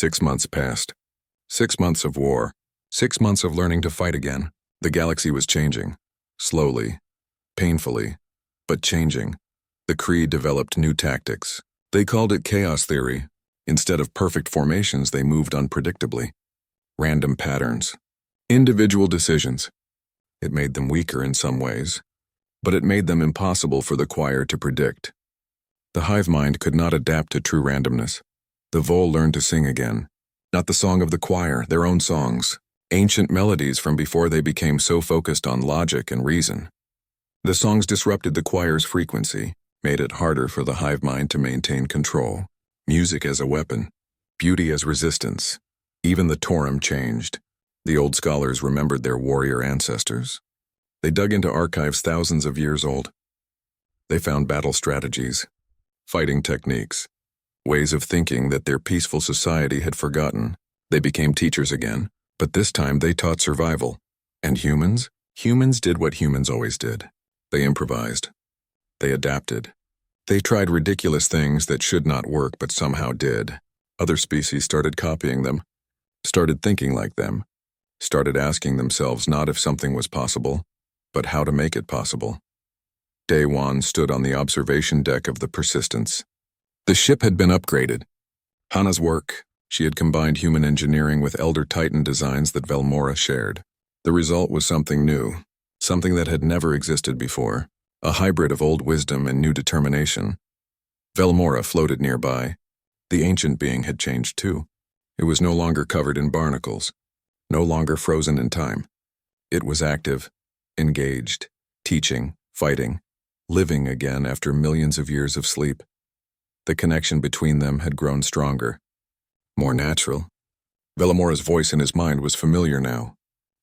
6 months passed. 6 months of war. 6 months of learning to fight again. The galaxy was changing. Slowly. Painfully. But changing. The Kree developed new tactics. They called it chaos theory. Instead of perfect formations, they moved unpredictably. Random patterns. Individual decisions. It made them weaker in some ways, but it made them impossible for the choir to predict. The hive mind could not adapt to true randomness. The Vol learned to sing again. Not the song of the choir, their own songs. Ancient melodies from before they became so focused on logic and reason. The songs disrupted the choir's frequency, made it harder for the hive mind to maintain control. Music as a weapon, beauty as resistance. Even the Torum changed. The old scholars remembered their warrior ancestors. They dug into archives thousands of years old. They found battle strategies, fighting techniques, ways of thinking that their peaceful society had forgotten. They became teachers again, but this time they taught survival. And humans? Humans did what humans always did. They improvised. They adapted. They tried ridiculous things that should not work but somehow did. Other species started copying them, started thinking like them, started asking themselves not if something was possible, but how to make it possible. Day One stood on the observation deck of the Persistence. The ship had been upgraded. Hana's work. She had combined human engineering with Elder Titan designs that Velmora shared. The result was something new, something that had never existed before, a hybrid of old wisdom and new determination. Velmora floated nearby. The ancient being had changed too. It was no longer covered in barnacles, no longer frozen in time. It was active, engaged, teaching, fighting, living again after millions of years of sleep. The connection between them had grown stronger, more natural. Velmora's voice in his mind was familiar now,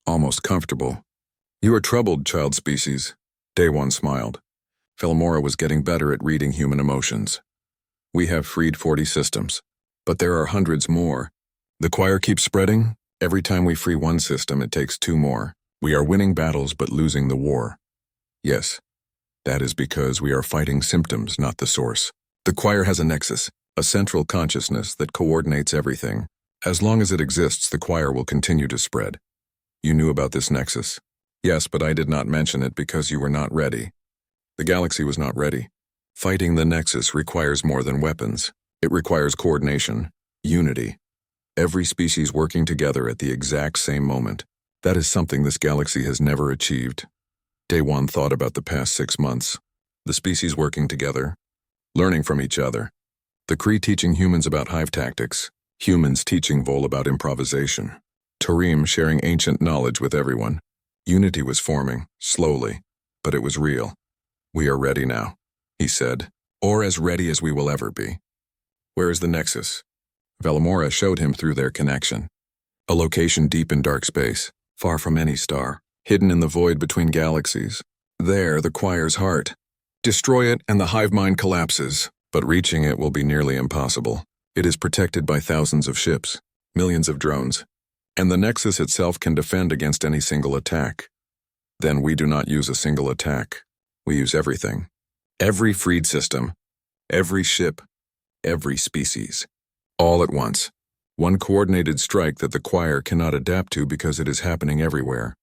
almost comfortable. "You are troubled, child species." Day One smiled. Velmora was getting better at reading human emotions. "We have freed 40 systems, but there are hundreds more. The choir keeps spreading. Every time we free one system, it takes 2 more. We are winning battles but losing the war. Yes, that is because we are fighting symptoms, not the source. The choir has a nexus, a central consciousness that coordinates everything. As long as it exists, the choir will continue to spread. You knew about this nexus? Yes, but I did not mention it because you were not ready. The galaxy was not ready. Fighting the nexus requires more than weapons. It requires coordination, unity. Every species working together at the exact same moment. That is something this galaxy has never achieved." Day One thought about the past 6 months. The species working together, learning from each other. The Kree teaching humans about hive tactics, humans teaching Vol about improvisation. Tarim sharing ancient knowledge with everyone. Unity was forming, slowly, but it was real. "We are ready now," he said, "or as ready as we will ever be." "Where is the nexus?" Velmora showed him through their connection. A location deep in dark space, far from any star, hidden in the void between galaxies. There, the choir's heart. Destroy it and the hive mind collapses, but reaching it will be nearly impossible. It is protected by thousands of ships, millions of drones, and the nexus itself can defend against any single attack. Then we do not use a single attack. We use everything. Every freed system, every ship, every species. All at once. One coordinated strike that the choir cannot adapt to because it is happening everywhere.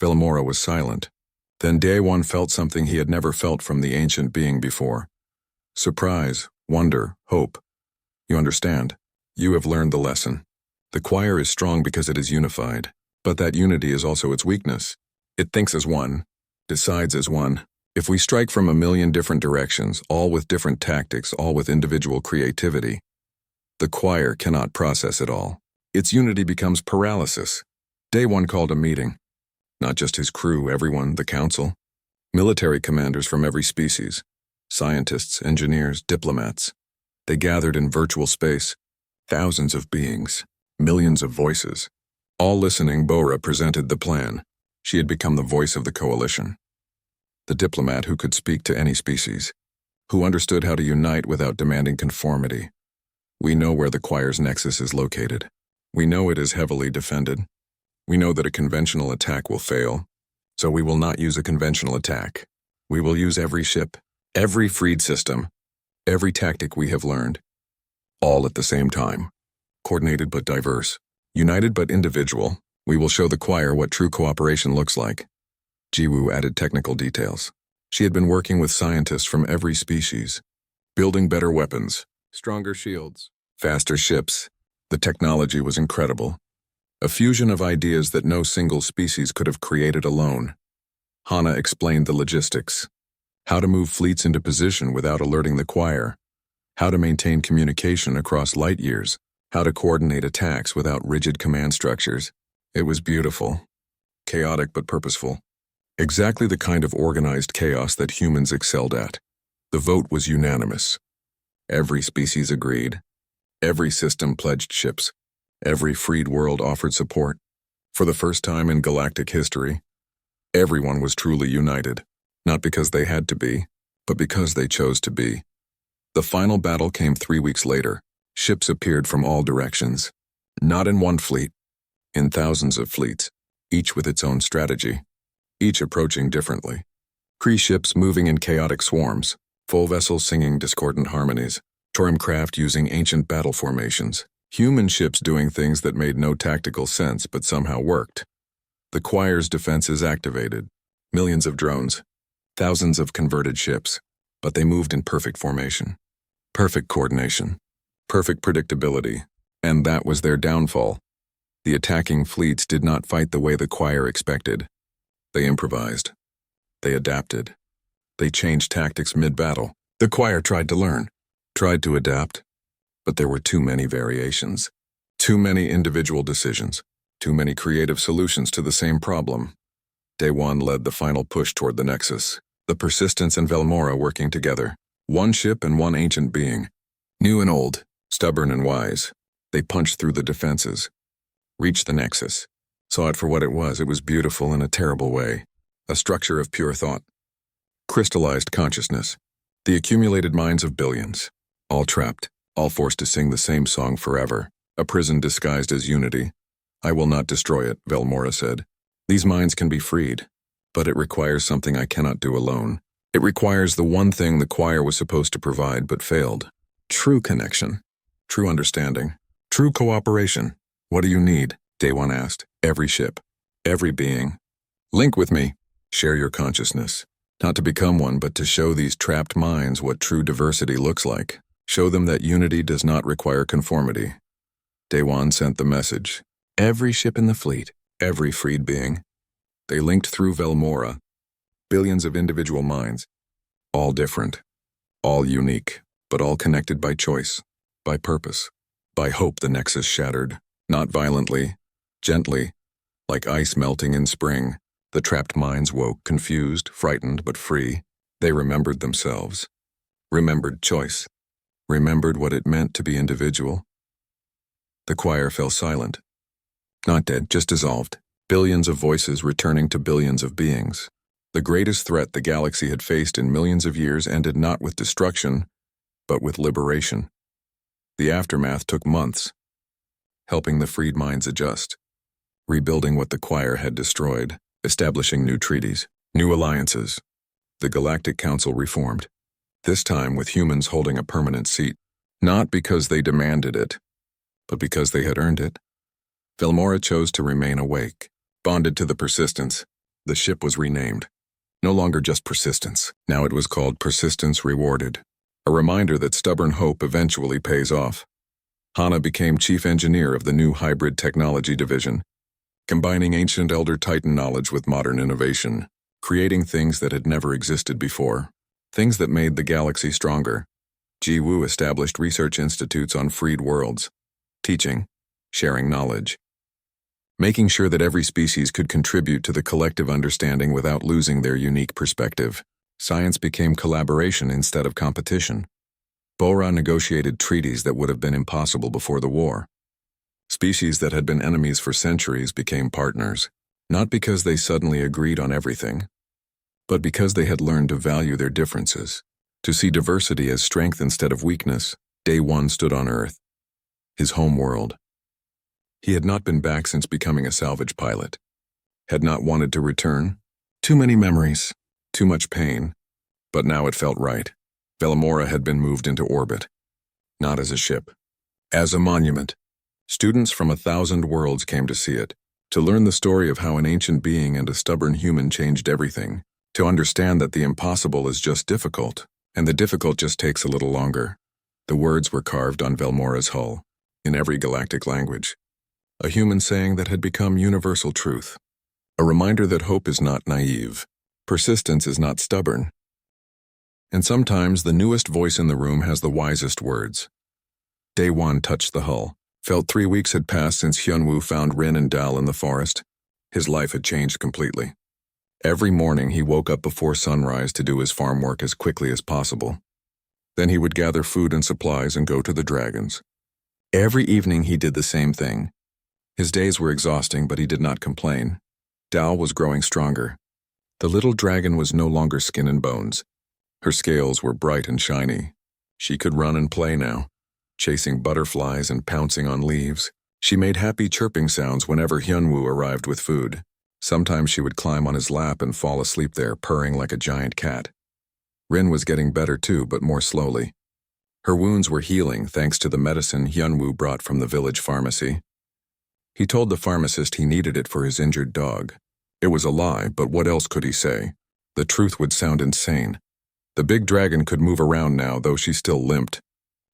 Velmora was silent. Then Day One felt something he had never felt from the ancient being before. Surprise, wonder, hope. "You understand. You have learned the lesson. The choir is strong because it is unified, but that unity is also its weakness. It thinks as one, decides as one. If we strike from a million different directions, all with different tactics, all with individual creativity, the choir cannot process it all. Its unity becomes paralysis." Day One called a meeting. Not just his crew, everyone, the council. Military commanders from every species. Scientists, engineers, diplomats. They gathered in virtual space. Thousands of beings. Millions of voices. All listening, Bora presented the plan. She had become the voice of the coalition. The diplomat who could speak to any species. Who understood how to unite without demanding conformity. "We know where the choir's nexus is located. We know it is heavily defended. We know that a conventional attack will fail, so we will not use a conventional attack. We will use every ship, every freed system, every tactic we have learned, all at the same time. coordinated but diverse, united but individual. We will show the choir what true cooperation looks like. Jiwoo added technical details. She had been working with scientists from every species, building better weapons, stronger shields, faster ships. The technology was incredible. A fusion of ideas that no single species could have created alone. Hana explained the logistics. How to move fleets into position without alerting the choir. How to maintain communication across light years. How to coordinate attacks without rigid command structures. It was beautiful. Chaotic but purposeful. Exactly the kind of organized chaos that humans excelled at. The vote was unanimous. Every species agreed. Every system pledged ships. Every freed world offered support. For the first time in galactic history, everyone was truly united, not because they had to be, but because they chose to be. The final battle came 3 weeks later. Ships appeared from all directions. Not in one fleet, in thousands of fleets, each with its own strategy, each approaching differently. Kree ships moving in chaotic swarms, full vessels singing discordant harmonies, Torim craft using ancient battle formations, human ships doing things that made no tactical sense but somehow worked. The choir's defenses activated, millions of drones, thousands of converted ships, but they moved in perfect formation. Perfect coordination, perfect predictability, and that was their downfall. The attacking fleets did not fight the way the choir expected. They improvised. They adapted. They changed tactics mid-battle. The choir tried to learn, tried to adapt, but there were too many variations, too many individual decisions, too many creative solutions to the same problem. Day One led the final push toward the Nexus, the Persistence and Velmora working together, one ship and one ancient being. New and old, stubborn and wise, they punched through the defenses, reached the Nexus, saw it for what it was. It was beautiful in a terrible way, a structure of pure thought, crystallized consciousness, the accumulated minds of billions, all trapped, all forced to sing the same song forever, a prison disguised as unity. I will not destroy it, Velmora said. These minds can be freed, but it requires something I cannot do alone. It requires the one thing the choir was supposed to provide but failed. True connection, true understanding, true cooperation. What do you need? Day One asked. Every ship, every being. Link with me. Share your consciousness. Not to become one, but to show these trapped minds what true diversity looks like. Show them that unity does not require conformity. Day One sent the message. Every ship in the fleet, every freed being. They linked through Velmora. Billions of individual minds. All different. All unique, but all connected by choice, by purpose, by hope. The Nexus shattered. Not violently, gently, like ice melting in spring. The trapped minds woke, confused, frightened, but free. They remembered themselves, remembered choice, remembered what it meant to be individual. The choir fell silent. Not dead, just dissolved. Billions of voices returning to billions of beings. The greatest threat the galaxy had faced in millions of years ended not with destruction, but with liberation. The aftermath took months, helping the freed minds adjust, rebuilding what the choir had destroyed, establishing new treaties, new alliances. The Galactic Council reformed, this time with humans holding a permanent seat, not because they demanded it, but because they had earned it. Velmora chose to remain awake, bonded to the Persistence. The ship was renamed. No longer just Persistence. Now it was called Persistence Rewarded, a reminder that stubborn hope eventually pays off. Hana became chief engineer of the new hybrid technology division, combining ancient Elder Titan knowledge with modern innovation, creating things that had never existed before, things that made the galaxy stronger. Jiwoo established research institutes on freed worlds, teaching, sharing knowledge, making sure that every species could contribute to the collective understanding without losing their unique perspective. Science became collaboration instead of competition. Bora negotiated treaties that would have been impossible before the war. Species that had been enemies for centuries became partners, not because they suddenly agreed on everything, but because they had learned to value their differences, to see diversity as strength instead of weakness. Day One stood on Earth, his home world. He had not been back since becoming a salvage pilot, had not wanted to return. Too many memories, too much pain, but now it felt right. Velmora had been moved into orbit, not as a ship, as a monument, Students from 1,000 worlds came to see it, to learn the story of how an ancient being and a stubborn human changed everything, to understand that the impossible is just difficult, and the difficult just takes a little longer. The words were carved on Velmora's hull, in every galactic language. A human saying that had become universal truth. A reminder that hope is not naive, persistence is not stubborn. And sometimes the newest voice in the room has the wisest words. Day one touched the hull. Felt 3 weeks had passed since Hyunwoo found Rin and Dal in the forest. His life had changed completely. Every morning he woke up before sunrise to do his farm work as quickly as possible. Then he would gather food and supplies and go to the dragons. Every evening he did the same thing. His days were exhausting, but he did not complain. Dal was growing stronger. The little dragon was no longer skin and bones. Her scales were bright and shiny. She could run and play now, chasing butterflies and pouncing on leaves. She made happy chirping sounds whenever Hyunwoo arrived with food. Sometimes she would climb on his lap and fall asleep there, purring like a giant cat. Rin was getting better too, but more slowly. Her wounds were healing thanks to the medicine Hyunwoo brought from the village pharmacy. He told the pharmacist he needed it for his injured dog. It was a lie, but what else could he say? The truth would sound insane. The big dragon could move around now, though she still limped.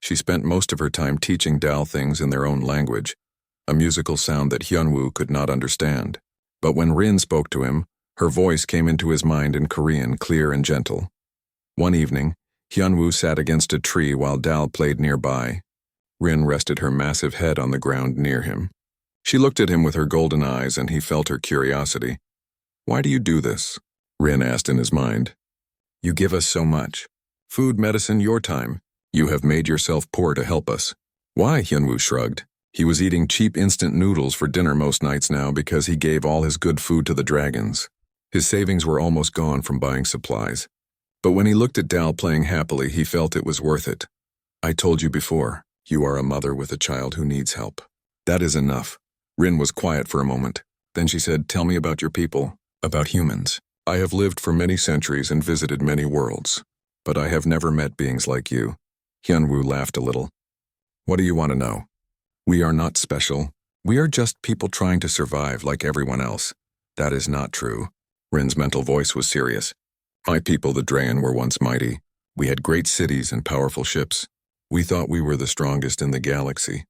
She spent most of her time teaching Dal things in their own language, a musical sound that Hyunwoo could not understand. But when Rin spoke to him, her voice came into his mind in Korean, clear and gentle. One evening, Hyunwoo sat against a tree while Dal played nearby. Rin rested her massive head on the ground near him. She looked at him with her golden eyes, and he felt her curiosity. "Why do you do this?" Rin asked in his mind. "You give us so much. Food, medicine, your time. You have made yourself poor to help us." "Why?" Hyunwoo shrugged. He was eating cheap instant noodles for dinner most nights now because he gave all his good food to the dragons. His savings were almost gone from buying supplies. But when he looked at Dal playing happily, he felt it was worth it. "I told you before, you are a mother with a child who needs help. That is enough." Rin was quiet for a moment. Then she said, "Tell me about your people, about humans. I have lived for many centuries and visited many worlds, but I have never met beings like you." Hyunwoo laughed a little. "What do you want to know?" "We are not special. We are just people trying to survive like everyone else." "That is not true." Rin's mental voice was serious. "My people, the Draen, were once mighty. We had great cities and powerful ships. We thought we were the strongest in the galaxy.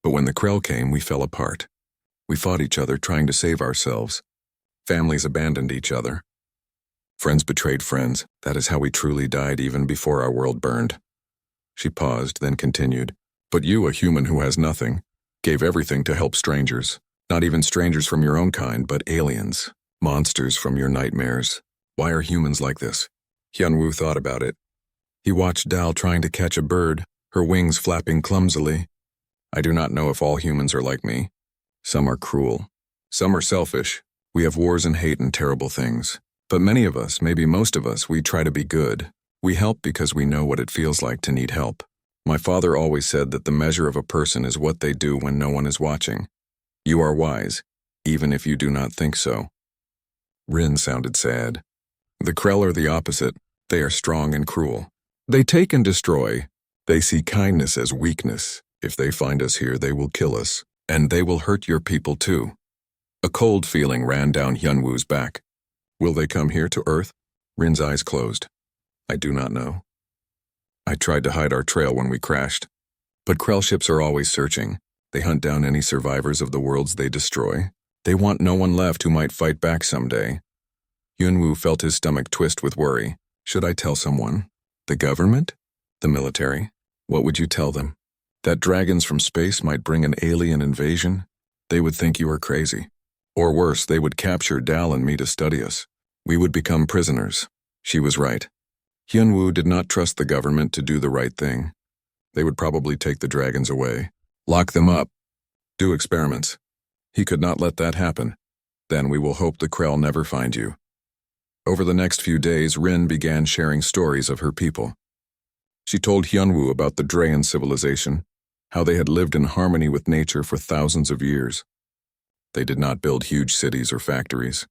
But when the Krell came, we fell apart. We fought each other trying to save ourselves. Families abandoned each other. Friends betrayed friends. That is how we truly died even before our world burned." She paused, then continued. "But you, a human who has nothing, gave everything to help strangers. Not even strangers from your own kind, but aliens. Monsters from your nightmares. Why are humans like this?" Hyunwoo thought about it. He watched Dal trying to catch a bird, her wings flapping clumsily. "I do not know if all humans are like me. Some are cruel. Some are selfish. We have wars and hate and terrible things. But many of us, maybe most of us, we try to be good. We help because we know what it feels like to need help. My father always said that the measure of a person is what they do when no one is watching. You are wise, even if you do not think so." Rin sounded sad. "The Krell are the opposite. They are strong and cruel. They take and destroy. They see kindness as weakness. If they find us here, they will kill us. And they will hurt your people too." A cold feeling ran down Hyunwoo's back. "Will they come here to Earth?" Rin's eyes closed. "I do not know. I tried to hide our trail when we crashed. But Krell ships are always searching. They hunt down any survivors of the worlds they destroy. They want no one left who might fight back someday." Hyunwoo felt his stomach twist with worry. "Should I tell someone? The government? The military? What would you tell them? That dragons from space might bring an alien invasion? They would think you are crazy. Or worse, they would capture Dal and me to study us. We would become prisoners." She was right. Hyunwoo did not trust the government to do the right thing. They would probably take the dragons away, lock them up, do experiments. He could not let that happen. "Then we will hope the Krell never find you." Over the next few days, Rin began sharing stories of her people. She told Hyunwoo about the Draen civilization, how they had lived in harmony with nature for thousands of years. They did not build huge cities or factories.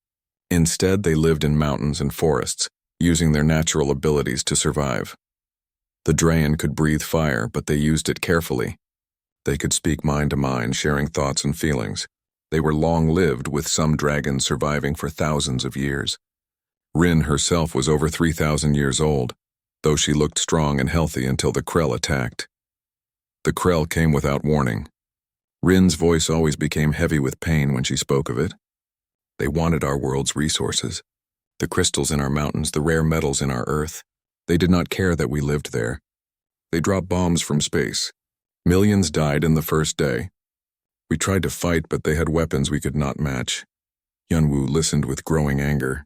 Instead, they lived in mountains and forests, using their natural abilities to survive. The Draen could breathe fire, but they used it carefully. They could speak mind to mind, sharing thoughts and feelings. They were long-lived, with some dragons surviving for thousands of years. Rin herself was over 3,000 years old, though she looked strong and healthy until the Krell attacked. The Krell came without warning. Rin's voice always became heavy with pain when she spoke of it. They wanted our world's resources, the crystals in our mountains, the rare metals in our earth. They did not care that we lived there. They dropped bombs from space. Millions died in the first day. We tried to fight, but they had weapons we could not match. Hyunwoo listened with growing anger.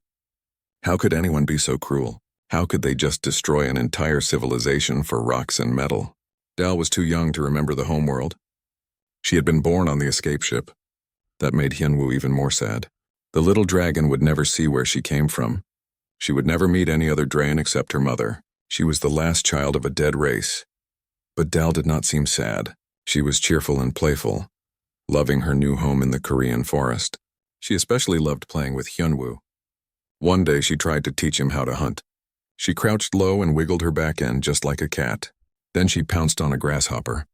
How could anyone be so cruel? How could they just destroy an entire civilization for rocks and metal? Dal was too young to remember the homeworld. She had been born on the escape ship. That made Hyunwoo even more sad. The little dragon would never see where she came from. She would never meet any other Draen except her mother. She was the last child of a dead race. But Dal did not seem sad. She was cheerful and playful, loving her new home in the Korean forest. She especially loved playing with Hyunwoo. One day she tried to teach him how to hunt. She crouched low and wiggled her back end just like a cat. Then she pounced on a grasshopper.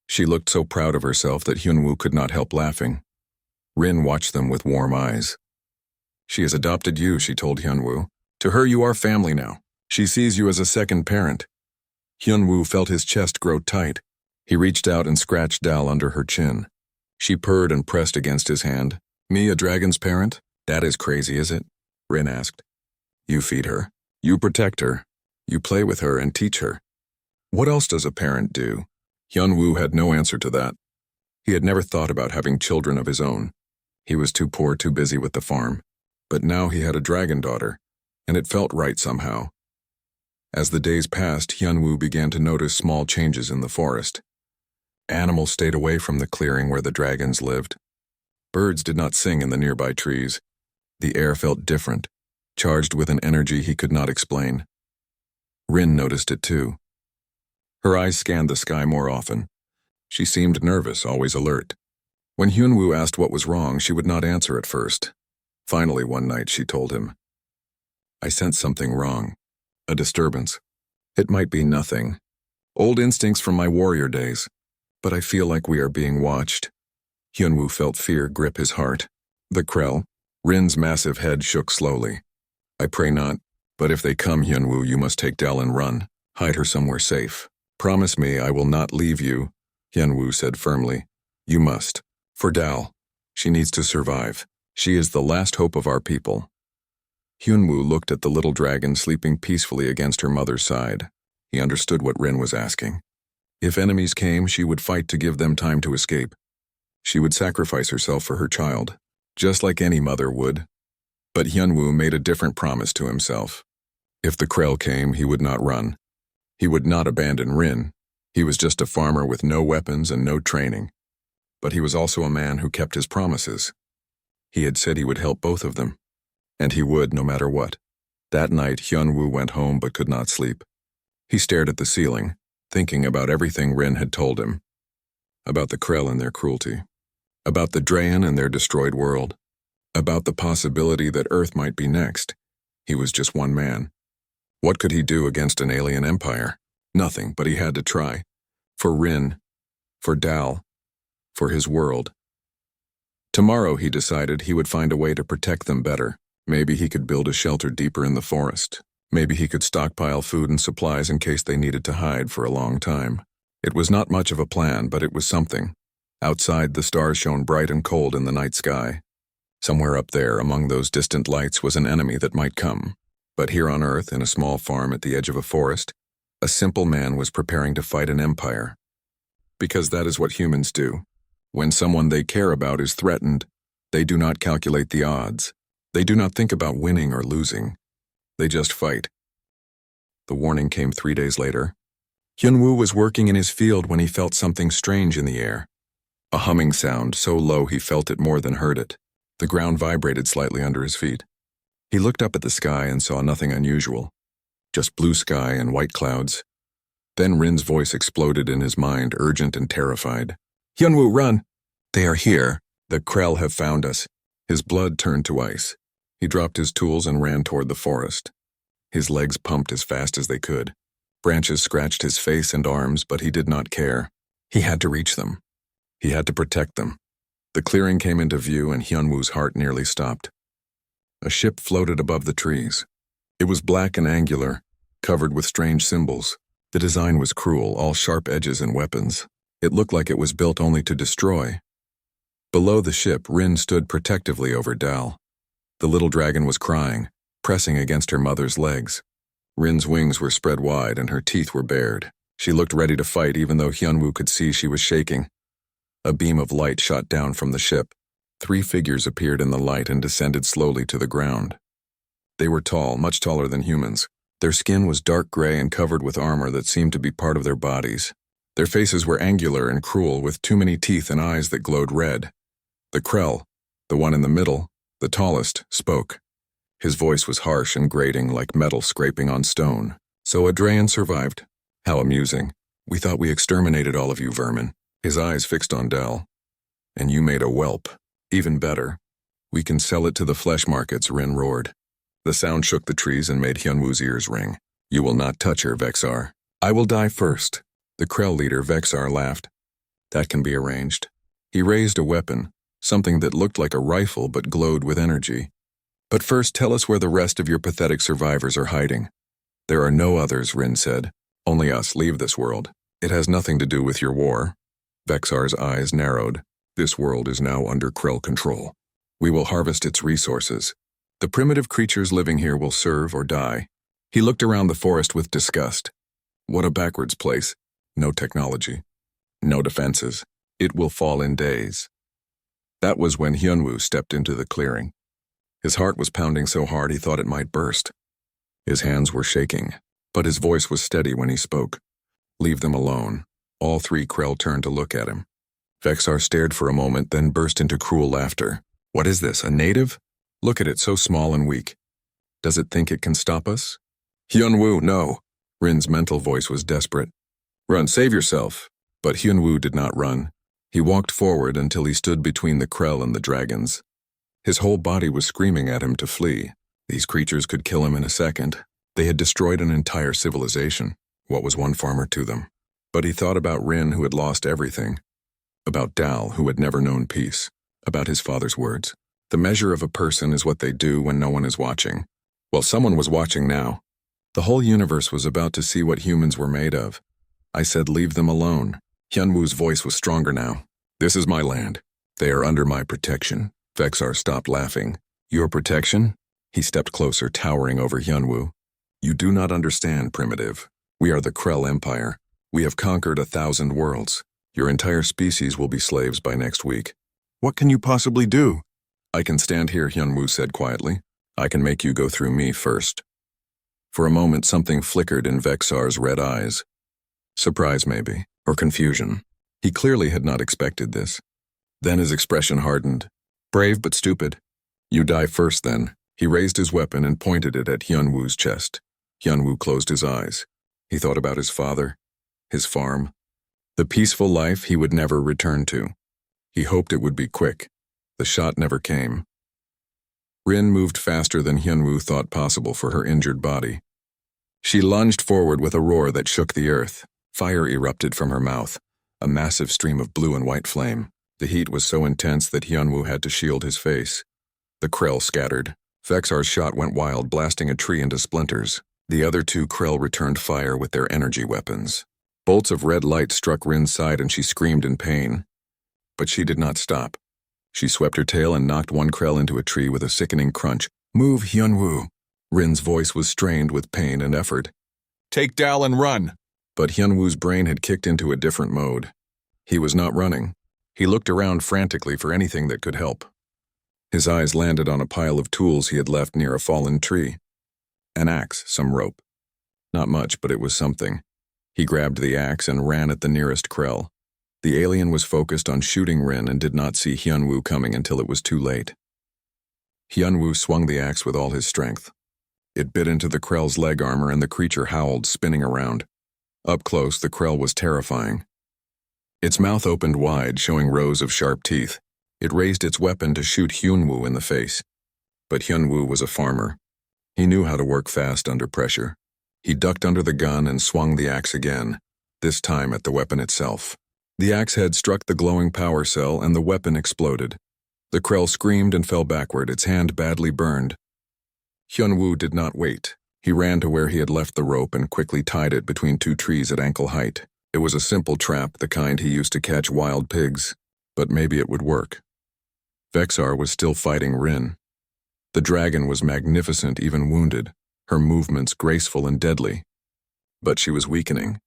She looked so proud of herself that Hyunwoo could not help laughing. Rin watched them with warm eyes. She has adopted you, she told Hyunwoo. To her you are family now. She sees you as a second parent. Hyunwoo felt his chest grow tight. He reached out and scratched Dal under her chin. She purred and pressed against his hand. Me, a dragon's parent? That is crazy, is it? Rin asked. You feed her. You protect her. You play with her and teach her. What else does a parent do? Hyunwoo had no answer to that. He had never thought about having children of his own. He was too poor, too busy with the farm. But now he had a dragon daughter, and it felt right somehow. As the days passed, Hyunwoo began to notice small changes in the forest. Animals stayed away from the clearing where the dragons lived. Birds did not sing in the nearby trees. The air felt different, charged with an energy he could not explain. Rin noticed it too. Her eyes scanned the sky more often. She seemed nervous, always alert. When Hyunwoo asked what was wrong, she would not answer at first. Finally, one night, she told him, I sensed something wrong. A disturbance. It might be nothing. Old instincts from my warrior days. But I feel like we are being watched. Hyunwoo felt fear grip his heart. The Krell. Rin's massive head shook slowly. I pray not, but if they come, Hyunwoo, you must take Dal and run. Hide her somewhere safe. Promise me I will not leave you, Hyunwoo said firmly. You must. For Dal. She needs to survive. She is the last hope of our people. Hyunwoo looked at the little dragon sleeping peacefully against her mother's side. He understood what Rin was asking. If enemies came, she would fight to give them time to escape. She would sacrifice herself for her child, just like any mother would. But Hyunwoo made a different promise to himself. If the Krell came, he would not run. He would not abandon Rin. He was just a farmer with no weapons and no training. But he was also a man who kept his promises. He had said he would help both of them. And he would, no matter what. That night, Hyunwoo went home but could not sleep. He stared at the ceiling, thinking about everything Rin had told him. About the Krell and their cruelty. About the Draen and their destroyed world. About the possibility that Earth might be next. He was just one man. What could he do against an alien empire? Nothing, but he had to try. For Rin. For Dal. For his world. Tomorrow, he decided, he would find a way to protect them better. Maybe he could build a shelter deeper in the forest. Maybe he could stockpile food and supplies in case they needed to hide for a long time. It was not much of a plan, but it was something. Outside, the stars shone bright and cold in the night sky. Somewhere up there, among those distant lights, was an enemy that might come. But here on Earth, in a small farm at the edge of a forest, a simple man was preparing to fight an empire. Because that is what humans do. When someone they care about is threatened, they do not calculate the odds. They do not think about winning or losing. They just fight. The warning came 3 days later. Hyunwoo was working in his field when he felt something strange in the air. A humming sound, so low he felt it more than heard it. The ground vibrated slightly under his feet. He looked up at the sky and saw nothing unusual. Just blue sky and white clouds. Then Rin's voice exploded in his mind, urgent and terrified. Hyunwoo, run! They are here. The Krell have found us. His blood turned to ice. He dropped his tools and ran toward the forest. His legs pumped as fast as they could. Branches scratched his face and arms, but he did not care. He had to reach them. He had to protect them. The clearing came into view and Hyunwoo's heart nearly stopped. A ship floated above the trees. It was black and angular, covered with strange symbols. The design was cruel, all sharp edges and weapons. It looked like it was built only to destroy. Below the ship, Rin stood protectively over Dal. The little dragon was crying, pressing against her mother's legs. Rin's wings were spread wide and her teeth were bared. She looked ready to fight even though Hyunwoo could see she was shaking. A beam of light shot down from the ship. 3 figures appeared in the light and descended slowly to the ground. They were tall, much taller than humans. Their skin was dark gray and covered with armor that seemed to be part of their bodies. Their faces were angular and cruel, with too many teeth and eyes that glowed red. The Krell, the one in the middle, the tallest, spoke. His voice was harsh and grating like metal scraping on stone. "So Adrayan survived. How amusing. We thought we exterminated all of you vermin." His eyes fixed on Dal. "And you made a whelp. Even better. We can sell it to the flesh markets," Rin roared. The sound shook the trees and made Hyunwoo's ears ring. "You will not touch her, Vexar." "I will die first." The Krell leader, Vexar, laughed. "That can be arranged." He raised a weapon, something that looked like a rifle but glowed with energy. "But first, tell us where the rest of your pathetic survivors are hiding." "There are no others," Rin said. "Only us. Leave this world. It has nothing to do with your war." Vexar's eyes narrowed. "This world is now under Krell control. We will harvest its resources. The primitive creatures living here will serve or die." He looked around the forest with disgust. What a backwards place. No technology. No defenses. It will fall in days. That was when Hyunwoo stepped into the clearing. His heart was pounding so hard he thought it might burst. His hands were shaking, but his voice was steady when he spoke. "Leave them alone." All 3 Krell turned to look at him. Vexar stared for a moment, then burst into cruel laughter. "What is this, a native? Look at it, so small and weak. Does it think it can stop us?" "Hyunwoo, no." Rin's mental voice was desperate. "Run, save yourself." But Hyunwoo did not run. He walked forward until he stood between the Krell and the dragons. His whole body was screaming at him to flee. These creatures could kill him in a second. They had destroyed an entire civilization. What was one farmer to them? But he thought about Rin, who had lost everything. About Dal, who had never known peace. About his father's words. The measure of a person is what they do when no one is watching. Well, someone was watching now. The whole universe was about to see what humans were made of. I said, "Leave them alone." Hyunwoo's voice was stronger now. "This is my land. They are under my protection." Vexar stopped laughing. "Your protection?" He stepped closer, towering over Hyunwoo. "You do not understand, primitive. We are the Krell Empire. We have conquered 1,000 worlds. Your entire species will be slaves by next week." "What can you possibly do?" "I can stand here," Hyunwoo said quietly. "I can make you go through me first." For a moment something flickered in Vexar's red eyes. Surprise maybe, or confusion. He clearly had not expected this. Then his expression hardened. "Brave but stupid. You die first then." He raised his weapon and pointed it at Hyunwoo's chest. Hyunwoo closed his eyes. He thought about his father, his farm, the peaceful life he would never return to. He hoped it would be quick. The shot never came. Rin moved faster than Hyunwoo thought possible for her injured body. She lunged forward with a roar that shook the earth. Fire erupted from her mouth, a massive stream of blue and white flame. The heat was so intense that Hyunwoo had to shield his face. The Krell scattered. Vexar's shot went wild, blasting a tree into splinters. The other 2 Krell returned fire with their energy weapons. Bolts of red light struck Rin's side and she screamed in pain. But she did not stop. She swept her tail and knocked one Krell into a tree with a sickening crunch. "Move, Hyunwoo." Rin's voice was strained with pain and effort. "Take Dal and run." But Hyunwoo's brain had kicked into a different mode. He was not running. He looked around frantically for anything that could help. His eyes landed on a pile of tools he had left near a fallen tree. An axe, some rope. Not much, but it was something. He grabbed the axe and ran at the nearest Krell. The alien was focused on shooting Rin and did not see Hyunwoo coming until it was too late. Hyunwoo swung the axe with all his strength. It bit into the Krell's leg armor and the creature howled, spinning around. Up close, the Krell was terrifying. Its mouth opened wide, showing rows of sharp teeth. It raised its weapon to shoot Hyunwoo in the face. But Hyunwoo was a farmer. He knew how to work fast under pressure. He ducked under the gun and swung the axe again, this time at the weapon itself. The axe head struck the glowing power cell and the weapon exploded. The Krell screamed and fell backward, its hand badly burned. Hyunwoo did not wait. He ran to where he had left the rope and quickly tied it between two trees at ankle height. It was a simple trap, the kind he used to catch wild pigs, but maybe it would work. Vexar was still fighting Rin. The dragon was magnificent, even wounded, her movements graceful and deadly. But she was weakening.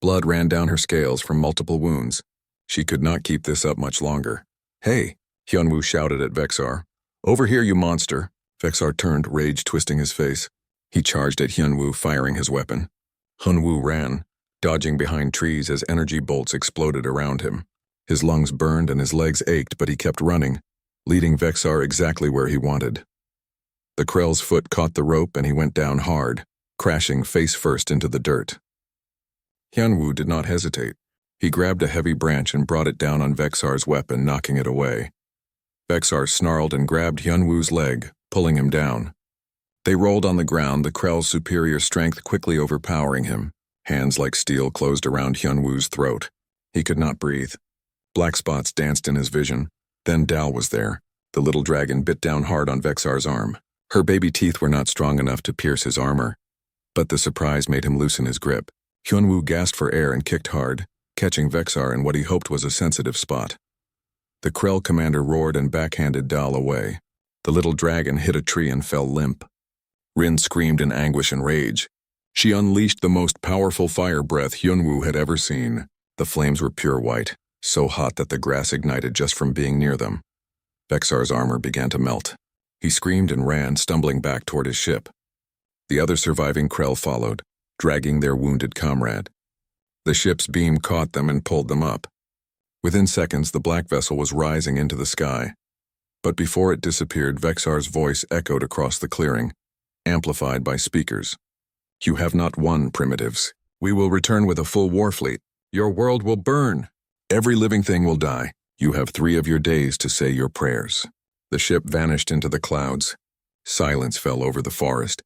Blood ran down her scales from multiple wounds. She could not keep this up much longer. "Hey!" Hyunwoo shouted at Vexar. "Over here, you monster!" Vexar turned, rage twisting his face. He charged at Hyunwoo, firing his weapon. Hyunwoo ran, dodging behind trees as energy bolts exploded around him. His lungs burned and his legs ached, but he kept running, leading Vexar exactly where he wanted. The Krell's foot caught the rope and he went down hard, crashing face first into the dirt. Hyunwoo did not hesitate. He grabbed a heavy branch and brought it down on Vexar's weapon, knocking it away. Vexar snarled and grabbed Hyunwoo's leg, pulling him down. They rolled on the ground, the Krell's superior strength quickly overpowering him. Hands like steel closed around Hyunwoo's throat. He could not breathe. Black spots danced in his vision. Then Dal was there. The little dragon bit down hard on Vexar's arm. Her baby teeth were not strong enough to pierce his armor, but the surprise made him loosen his grip. Hyunwoo gasped for air and kicked hard, catching Vexar in what he hoped was a sensitive spot. The Krell commander roared and backhanded Dal away. The little dragon hit a tree and fell limp. Rin screamed in anguish and rage. She unleashed the most powerful fire breath Hyunwoo had ever seen. The flames were pure white, so hot that the grass ignited just from being near them. Vexar's armor began to melt. He screamed and ran, stumbling back toward his ship. The other surviving Krell followed, dragging their wounded comrade. The ship's beam caught them and pulled them up. Within seconds, the black vessel was rising into the sky. But before it disappeared, Vexar's voice echoed across the clearing, amplified by speakers. "You have not won, primitives. We will return with a full war fleet. Your world will burn. Every living thing will die. You have 3 of your days to say your prayers." The ship vanished into the clouds. Silence fell over the forest.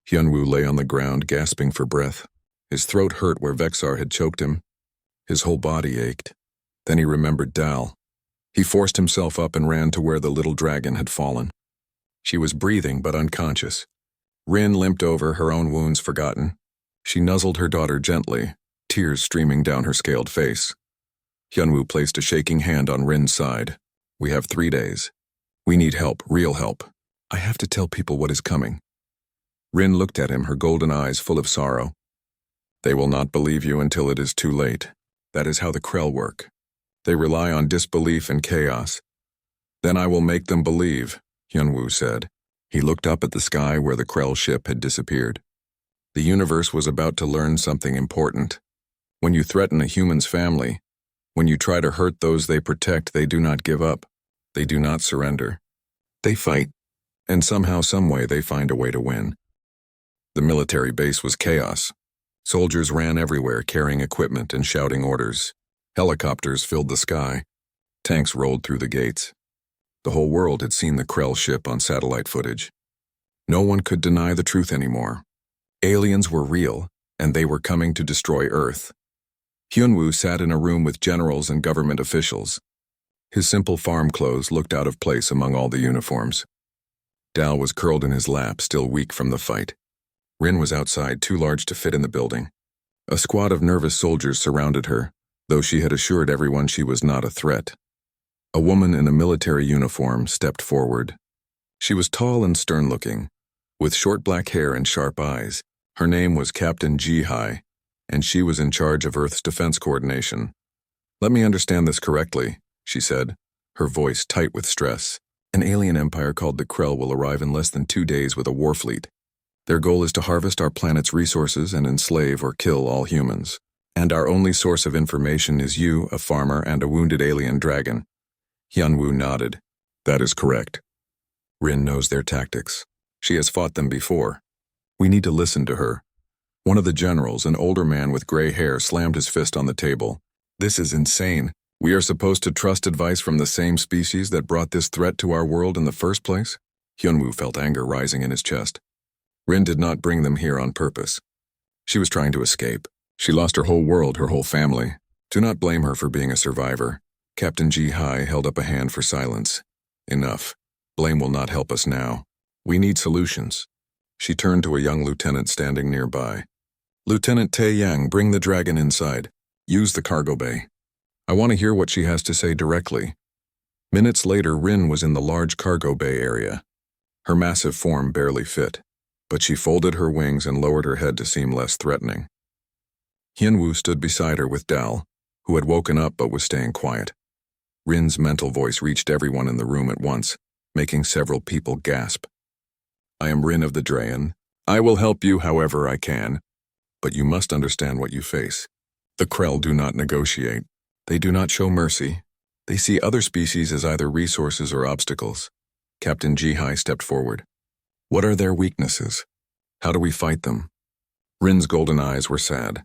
Hyunwoo lay on the ground, gasping for breath. His throat hurt where Vexar had choked him. His whole body ached. Then he remembered Dal. He forced himself up and ran to where the little dragon had fallen. She was breathing but unconscious. Rin limped over, her own wounds forgotten. She nuzzled her daughter gently, tears streaming down her scaled face. Hyunwoo placed a shaking hand on Rin's side. "We have 3 days. We need help, real help. I have to tell people what is coming." Rin looked at him, her golden eyes full of sorrow. "They will not believe you until it is too late. That is how the Krell work. They rely on disbelief and chaos. Then I will make them believe," Hyunwoo said. He looked up at the sky where the Krell ship had disappeared. The universe was about to learn something important. When you threaten a human's family, when you try to hurt those they protect, they do not give up. They do not surrender. They fight, and somehow, someway, they find a way to win. The military base was chaos. Soldiers ran everywhere, carrying equipment and shouting orders. Helicopters filled the sky. Tanks rolled through the gates. The whole world had seen the Krell ship on satellite footage. No one could deny the truth anymore. Aliens were real, and they were coming to destroy Earth. Hyunwoo sat in a room with generals and government officials. His simple farm clothes looked out of place among all the uniforms. Dal was curled in his lap, still weak from the fight. Rin was outside, too large to fit in the building. A squad of nervous soldiers surrounded her, though she had assured everyone she was not a threat. A woman in a military uniform stepped forward. She was tall and stern-looking, with short black hair and sharp eyes. Her name was Captain Ji-Hai, and she was in charge of Earth's defense coordination. "Let me understand this correctly," she said, her voice tight with stress. "An alien empire called the Krell will arrive in less than 2 days with a war fleet. Their goal is to harvest our planet's resources and enslave or kill all humans. And our only source of information is you, a farmer, and a wounded alien dragon." Hyunwoo nodded. "That is correct. Rin knows their tactics. She has fought them before. We need to listen to her." One of the generals, an older man with gray hair, slammed his fist on the table. "This is insane. We are supposed to trust advice from the same species that brought this threat to our world in the first place?" Hyunwoo felt anger rising in his chest. Rin did not bring them here on purpose. She was trying to escape. She lost her whole world, her whole family. Do not blame her for being a survivor. Captain Ji-Hai held up a hand for silence. Enough. Blame will not help us now. We need solutions. She turned to a young lieutenant standing nearby. Lieutenant Tae Yang, bring the dragon inside. Use the cargo bay. I want to hear what she has to say directly. Minutes later, Rin was in the large cargo bay area. Her massive form barely fit, but she folded her wings and lowered her head to seem less threatening. Hyunwoo stood beside her with Dal, who had woken up but was staying quiet. Rin's mental voice reached everyone in the room at once, making several people gasp. I am Rin of the Draen. I will help you however I can, but you must understand what you face. The Krell do not negotiate. They do not show mercy. They see other species as either resources or obstacles. Captain Ji-Hai stepped forward. What are their weaknesses? How do we fight them? Rin's golden eyes were sad.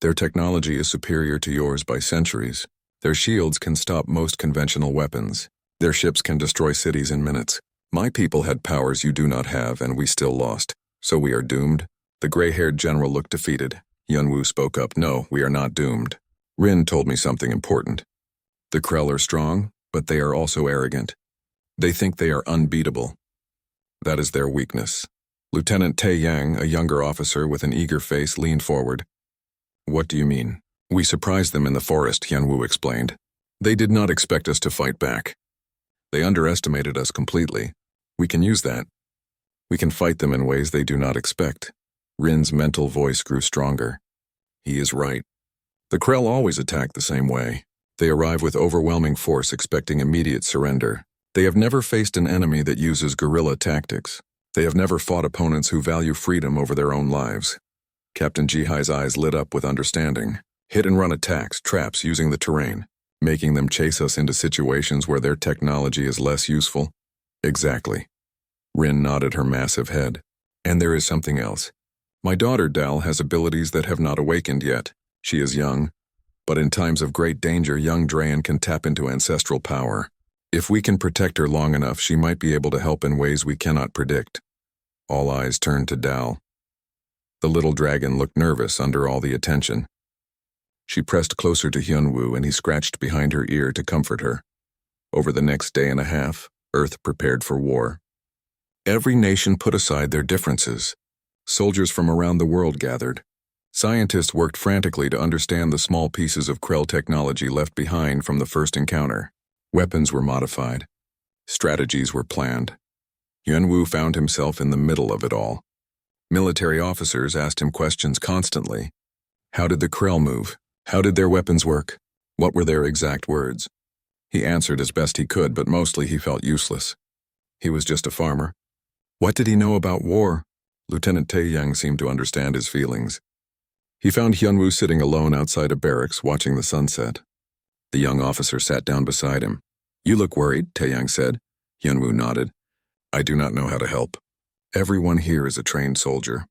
Their technology is superior to yours by centuries. Their shields can stop most conventional weapons. Their ships can destroy cities in minutes. My people had powers you do not have, and we still lost. So we are doomed? The gray-haired general looked defeated. Hyunwoo spoke up. No, we are not doomed. Rin told me something important. The Krell are strong, but they are also arrogant. They think they are unbeatable. That is their weakness. Lieutenant Tae Yang, a younger officer with an eager face, leaned forward. What do you mean? We surprised them in the forest, Hyunwoo explained. They did not expect us to fight back. They underestimated us completely. We can use that. We can fight them in ways they do not expect. Rin's mental voice grew stronger. He is right. The Krell always attack the same way. They arrive with overwhelming force, expecting immediate surrender. They have never faced an enemy that uses guerrilla tactics. They have never fought opponents who value freedom over their own lives. Captain Ji-Hai's eyes lit up with understanding. Hit-and-run attacks, traps using the terrain, making them chase us into situations where their technology is less useful. Exactly. Rin nodded her massive head. And there is something else. My daughter Dal has abilities that have not awakened yet. She is young, but in times of great danger, young Draen can tap into ancestral power. If we can protect her long enough, she might be able to help in ways we cannot predict. All eyes turned to Dal. The little dragon looked nervous under all the attention. She pressed closer to Hyunwoo and he scratched behind her ear to comfort her. Over the next day and a half, Earth prepared for war. Every nation put aside their differences. Soldiers from around the world gathered. Scientists worked frantically to understand the small pieces of Krell technology left behind from the first encounter. Weapons were modified. Strategies were planned. Hyunwoo found himself in the middle of it all. Military officers asked him questions constantly. How did the Krell move? How did their weapons work? What were their exact words? He answered as best he could, but mostly he felt useless. He was just a farmer. What did he know about war? Lieutenant Tae Yang seemed to understand his feelings. He found Hyunwoo sitting alone outside a barracks watching the sunset. The young officer sat down beside him. You look worried, Tae Yang said. Hyunwoo nodded. I do not know how to help. Everyone here is a trained soldier.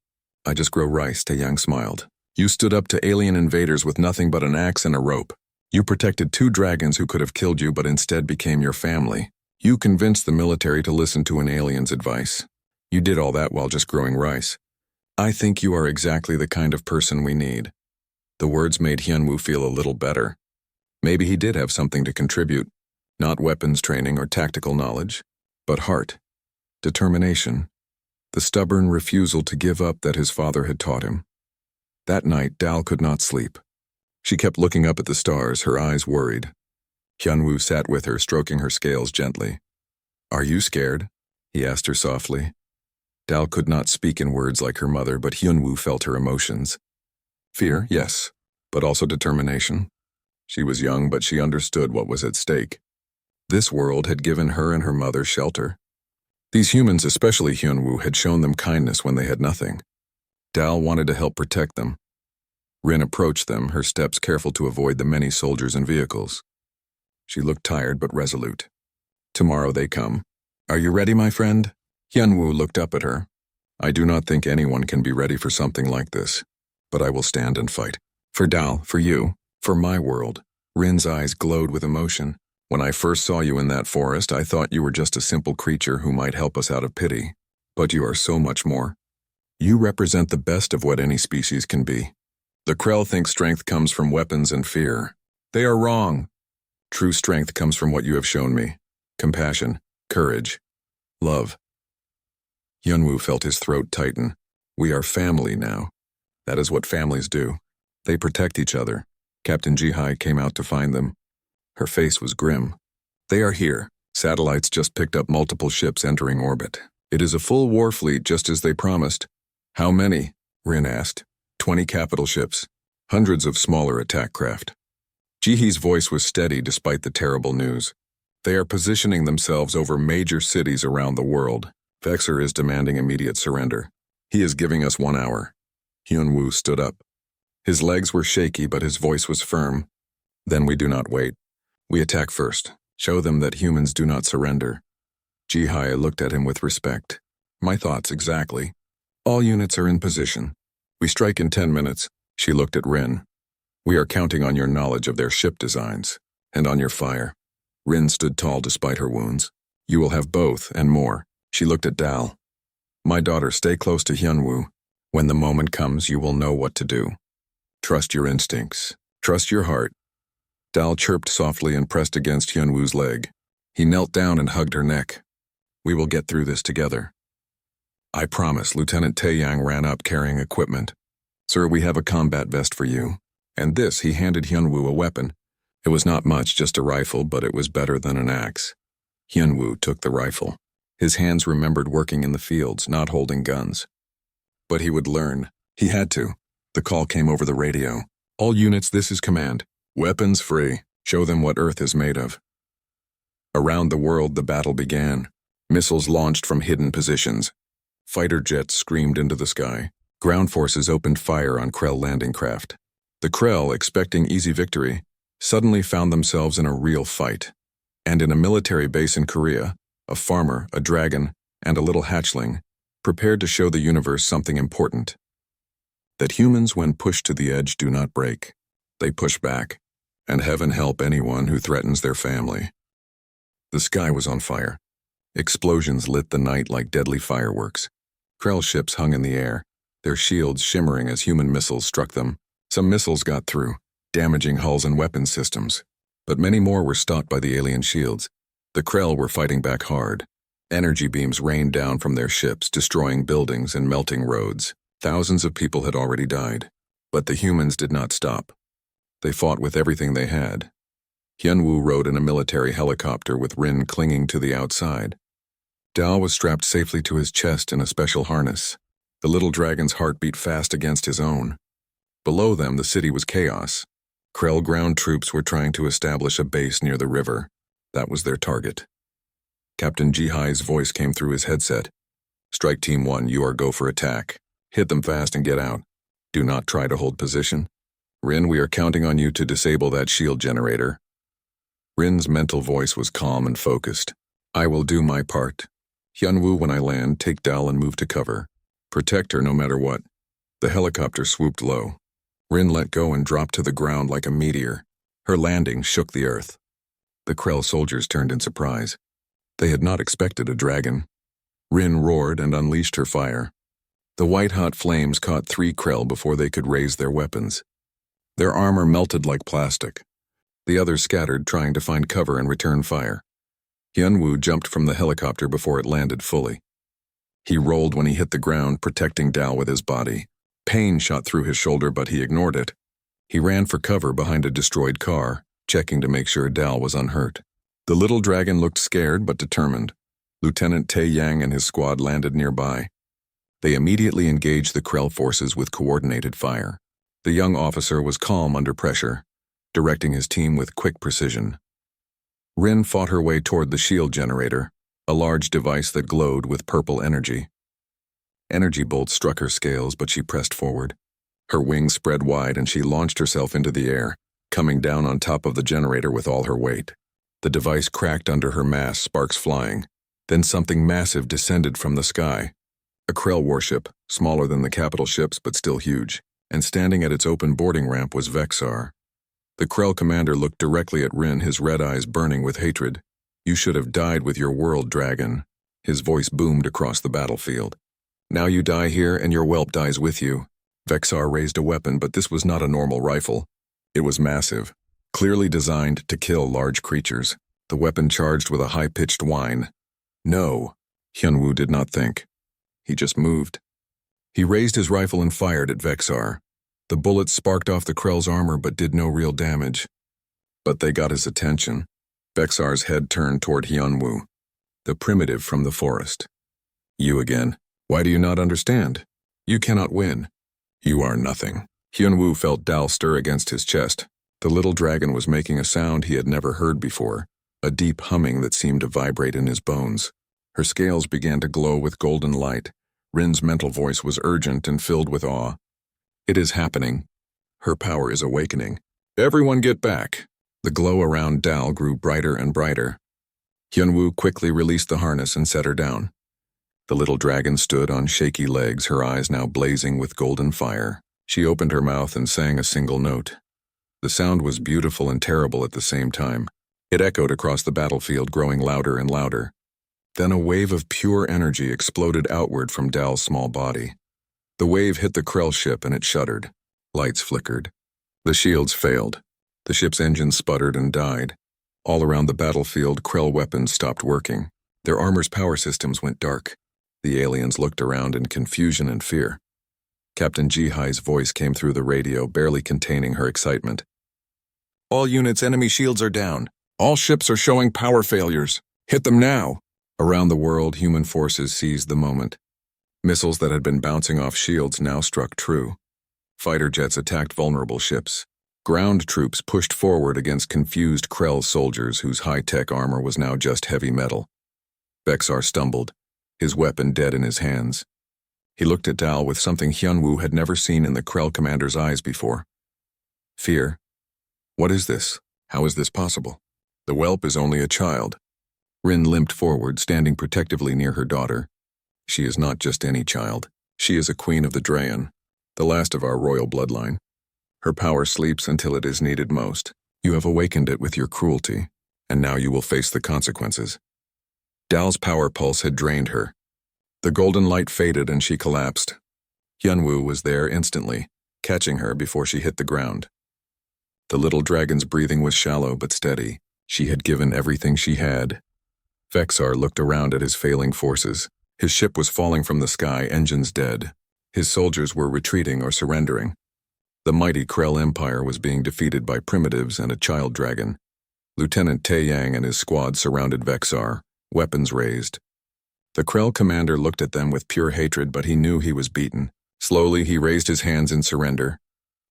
I just grow rice, Tae Yang smiled. You stood up to alien invaders with nothing but an axe and a rope. You protected 2 dragons who could have killed you but instead became your family. You convinced the military to listen to an alien's advice. You did all that while just growing rice. I think you are exactly the kind of person we need. The words made Hyunwoo feel a little better. Maybe he did have something to contribute. Not weapons training or tactical knowledge, but heart, determination, the stubborn refusal to give up that his father had taught him. That night, Dal could not sleep. She kept looking up at the stars, her eyes worried. Hyunwoo sat with her, stroking her scales gently. Are you scared? He asked her softly. Dal could not speak in words like her mother, but Hyunwoo felt her emotions. Fear, yes, but also determination. She was young, but she understood what was at stake. This world had given her and her mother shelter. These humans, especially Hyunwoo, had shown them kindness when they had nothing. Dal wanted to help protect them. Rin approached them, her steps careful to avoid the many soldiers and vehicles. She looked tired but resolute. Tomorrow they come. Are you ready, my friend? Hyunwoo looked up at her. I do not think anyone can be ready for something like this, but I will stand and fight. For Dal, for you, for my world. Rin's eyes glowed with emotion. When I first saw you in that forest, I thought you were just a simple creature who might help us out of pity. But you are so much more. You represent the best of what any species can be. The Krell think strength comes from weapons and fear. They are wrong. True strength comes from what you have shown me. Compassion, courage, love. Hyunwoo felt his throat tighten. We are family now. That is what families do. They protect each other. Captain Jihai came out to find them. Her face was grim. They are here. Satellites just picked up multiple ships entering orbit. It is a full war fleet just as they promised. How many? Rin asked. 20 capital ships. Hundreds of smaller attack craft. Jihai's voice was steady despite the terrible news. They are positioning themselves over major cities around the world. Vexor is demanding immediate surrender. He is giving us 1 hour. Hyunwoo stood up. His legs were shaky, but his voice was firm. Then we do not wait. We attack first. Show them that humans do not surrender. Jihai looked at him with respect. My thoughts exactly. All units are in position. We strike in 10 minutes. She looked at Rin. We are counting on your knowledge of their ship designs, and on your fire. Rin stood tall despite her wounds. You will have both, and more. She looked at Dal. My daughter, stay close to Hyunwoo. When the moment comes, you will know what to do. Trust your instincts. Trust your heart. Dal chirped softly and pressed against Hyunwoo's leg. He knelt down and hugged her neck. We will get through this together. I promise. Lieutenant Taeyang ran up carrying equipment. Sir, we have a combat vest for you. And this, he handed Hyunwoo a weapon. It was not much, just a rifle, but it was better than an axe. Hyunwoo took the rifle. His hands remembered working in the fields, not holding guns. But he would learn. He had to. The call came over the radio. All units, this is command. Weapons free. Show them what Earth is made of. Around the world, the battle began. Missiles launched from hidden positions. Fighter jets screamed into the sky. Ground forces opened fire on Krell landing craft. The Krell, expecting easy victory, suddenly found themselves in a real fight. And in a military base in Korea, a farmer, a dragon, and a little hatchling prepared to show the universe something important. That humans, when pushed to the edge, do not break. They push back, and heaven help anyone who threatens their family. The sky was on fire. Explosions lit the night like deadly fireworks. Krell ships hung in the air, their shields shimmering as human missiles struck them. Some missiles got through, damaging hulls and weapons systems, but many more were stopped by the alien shields. The Krell were fighting back hard. Energy beams rained down from their ships, destroying buildings and melting roads. Thousands of people had already died, but the humans did not stop. They fought with everything they had. Hyunwoo rode in a military helicopter with Rin clinging to the outside. Dal was strapped safely to his chest in a special harness. The little dragon's heart beat fast against his own. Below them, the city was chaos. Krell ground troops were trying to establish a base near the river. That was their target. Captain Jihai's voice came through his headset. Strike Team 1, you are go for attack. Hit them fast and get out. Do not try to hold position. Rin, we are counting on you to disable that shield generator. Rin's mental voice was calm and focused. I will do my part. Hyunwoo, when I land, take Dal and move to cover. Protect her no matter what. The helicopter swooped low. Rin let go and dropped to the ground like a meteor. Her landing shook the earth. The Krell soldiers turned in surprise. They had not expected a dragon. Rin roared and unleashed her fire. The white-hot flames caught 3 Krell before they could raise their weapons. Their armor melted like plastic. The others scattered, trying to find cover and return fire. Hyunwoo jumped from the helicopter before it landed fully. He rolled when he hit the ground, protecting Dal with his body. Pain shot through his shoulder, but he ignored it. He ran for cover behind a destroyed car, checking to make sure Dal was unhurt. The little dragon looked scared but determined. Lieutenant Taeyang and his squad landed nearby. They immediately engaged the Krell forces with coordinated fire. The young officer was calm under pressure, directing his team with quick precision. Rin fought her way toward the shield generator, a large device that glowed with purple energy. Energy bolts struck her scales, but she pressed forward. Her wings spread wide and she launched herself into the air, coming down on top of the generator with all her weight. The device cracked under her mass, sparks flying. Then something massive descended from the sky. A Krell warship, smaller than the capital ships but still huge, and standing at its open boarding ramp was Vexor. The Krell commander looked directly at Rin, his red eyes burning with hatred. You should have died with your world, dragon. His voice boomed across the battlefield. Now you die here and your whelp dies with you. Vexor raised a weapon, but this was not a normal rifle. It was massive. clearly designed to kill large creatures, the weapon charged with a high-pitched whine. No, Hyunwoo did not think. He just moved. He raised his rifle and fired at Vexar. The bullets sparked off the Krell's armor but did no real damage. But they got his attention. Vexar's head turned toward Hyunwoo, the primitive from the forest. You again. Why do you not understand? You cannot win. You are nothing. Hyunwoo felt Dal stir against his chest. The little dragon was making a sound he had never heard before, a deep humming that seemed to vibrate in his bones. Her scales began to glow with golden light. Rin's mental voice was urgent and filled with awe. It is happening. Her power is awakening. Everyone get back. The glow around Dal grew brighter and brighter. Hyunwoo quickly released the harness and set her down. The little dragon stood on shaky legs, her eyes now blazing with golden fire. She opened her mouth and sang a single note. The sound was beautiful and terrible at the same time. It echoed across the battlefield, growing louder and louder. Then a wave of pure energy exploded outward from Dal's small body. The wave hit the Krell ship and it shuddered. Lights flickered. The shields failed. The ship's engine sputtered and died. All around the battlefield, Krell weapons stopped working. Their armor's power systems went dark. The aliens looked around in confusion and fear. Captain Jihai's voice came through the radio, barely containing her excitement. All units, enemy shields are down. All ships are showing power failures. Hit them now. Around the world, human forces seized the moment. Missiles that had been bouncing off shields now struck true. Fighter jets attacked vulnerable ships. Ground troops pushed forward against confused Krell soldiers whose high-tech armor was now just heavy metal. Vexar stumbled, his weapon dead in his hands. He looked at Dal with something Hyunwoo had never seen in the Krell commander's eyes before. Fear. What is this? How is this possible? The whelp is only a child. Rin limped forward, standing protectively near her daughter. She is not just any child. She is a queen of the Draen, the last of our royal bloodline. Her power sleeps until it is needed most. You have awakened it with your cruelty, and now you will face the consequences. Dal's power pulse had drained her. The golden light faded and she collapsed. Hyunwoo was there instantly, catching her before she hit the ground. The little dragon's breathing was shallow but steady. She had given everything she had. Vexar looked around at his failing forces. His ship was falling from the sky, engines dead. His soldiers were retreating or surrendering. The mighty Krell Empire was being defeated by primitives and a child dragon. Lieutenant Taeyang and his squad surrounded Vexar, weapons raised. The Krell commander looked at them with pure hatred, but he knew he was beaten. Slowly, he raised his hands in surrender.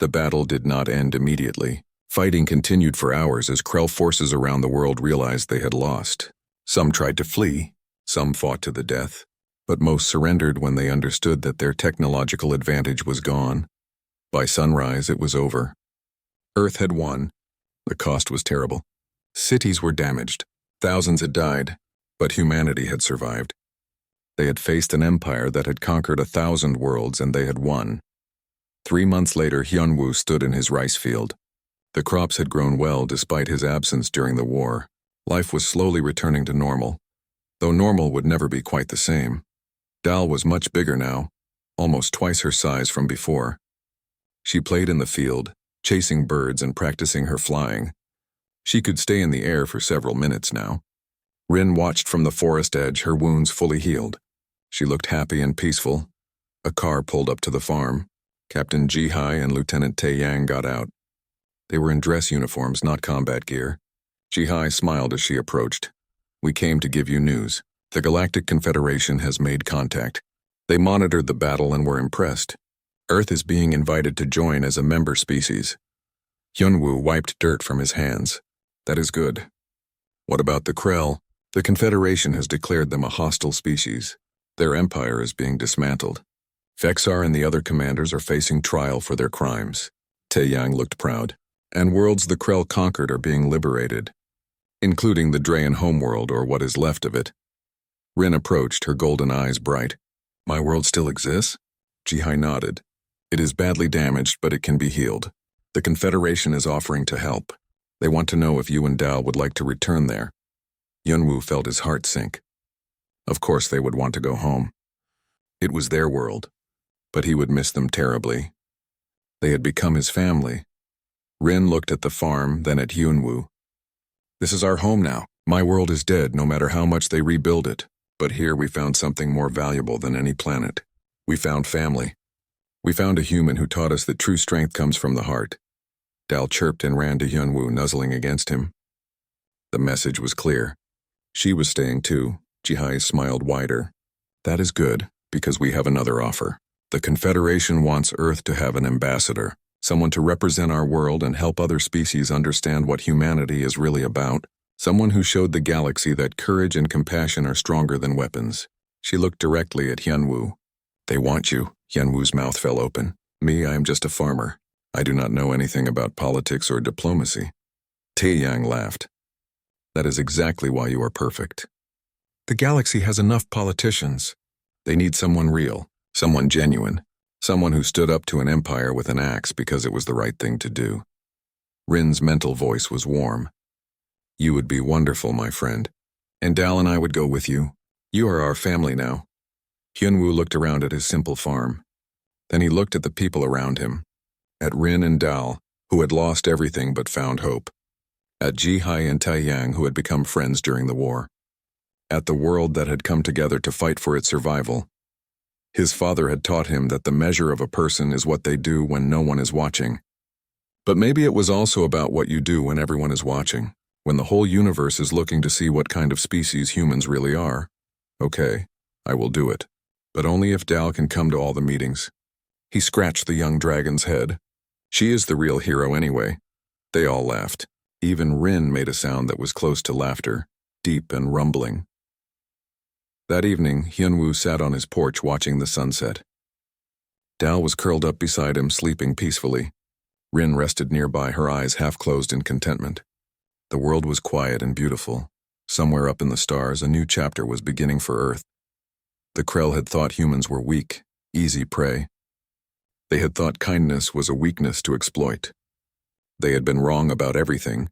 The battle did not end immediately. Fighting continued for hours as Krell forces around the world realized they had lost. Some tried to flee, some fought to the death, but most surrendered when they understood that their technological advantage was gone. By sunrise, it was over. Earth had won. The cost was terrible. Cities were damaged. Thousands had died, but humanity had survived. They had faced an empire that had conquered 1,000 worlds, and they had won. 3 months later, Hyunwoo stood in his rice field. The crops had grown well despite his absence during the war. Life was slowly returning to normal, though normal would never be quite the same. Dal was much bigger now, almost twice her size from before. She played in the field, chasing birds and practicing her flying. She could stay in the air for several minutes now. Rin watched from the forest edge, her wounds fully healed. She looked happy and peaceful. A car pulled up to the farm. Captain Jihai and Lieutenant Taeyang got out. They were in dress uniforms, not combat gear. Jihai smiled as she approached. We came to give you news. The Galactic Confederation has made contact. They monitored the battle and were impressed. Earth is being invited to join as a member species. Hyunwoo wiped dirt from his hands. That is good. What about the Krell? The Confederation has declared them a hostile species. Their empire is being dismantled. Vexar and the other commanders are facing trial for their crimes. Taeyang looked proud. And worlds the Krell conquered are being liberated, including the Draen homeworld or what is left of it. Rin approached, her golden eyes bright. My world still exists? Jihai nodded. It is badly damaged, but it can be healed. The Confederation is offering to help. They want to know if you and Dal would like to return there. Hyunwoo felt his heart sink. Of course they would want to go home. It was their world, but he would miss them terribly. They had become his family. Rin looked at the farm, then at Hyunwoo. This is our home now. My world is dead, no matter how much they rebuild it. But here we found something more valuable than any planet. We found family. We found a human who taught us that true strength comes from the heart. Dal chirped and ran to Hyunwoo, nuzzling against him. The message was clear. She was staying too. Jihai smiled wider. That is good, because we have another offer. The Confederation wants Earth to have an ambassador, someone to represent our world and help other species understand what humanity is really about, someone who showed the galaxy that courage and compassion are stronger than weapons. She looked directly at Hyunwoo. They want you. Hyunwoo's mouth fell open. Me, I am just a farmer. I do not know anything about politics or diplomacy. Taeyang laughed. That is exactly why you are perfect. The galaxy has enough politicians. They need someone real, someone genuine, someone who stood up to an empire with an axe because it was the right thing to do. Rin's mental voice was warm. You would be wonderful, my friend. And Dal and I would go with you. You are our family now. Hyunwoo looked around at his simple farm. Then he looked at the people around him. At Rin and Dal, who had lost everything but found hope. At Jihai and Taeyang, who had become friends during the war. At the world that had come together to fight for its survival. His father had taught him that the measure of a person is what they do when no one is watching. But maybe it was also about what you do when everyone is watching, when the whole universe is looking to see what kind of species humans really are. Okay, I will do it. But only if Dal can come to all the meetings. He scratched the young dragon's head. She is the real hero anyway. They all laughed. Even Rin made a sound that was close to laughter, deep and rumbling. That evening, Hyunwoo sat on his porch watching the sunset. Dal was curled up beside him, sleeping peacefully. Rin rested nearby, her eyes half closed in contentment. The world was quiet and beautiful. Somewhere up in the stars, a new chapter was beginning for Earth. The Krell had thought humans were weak, easy prey. They had thought kindness was a weakness to exploit. They had been wrong about everything,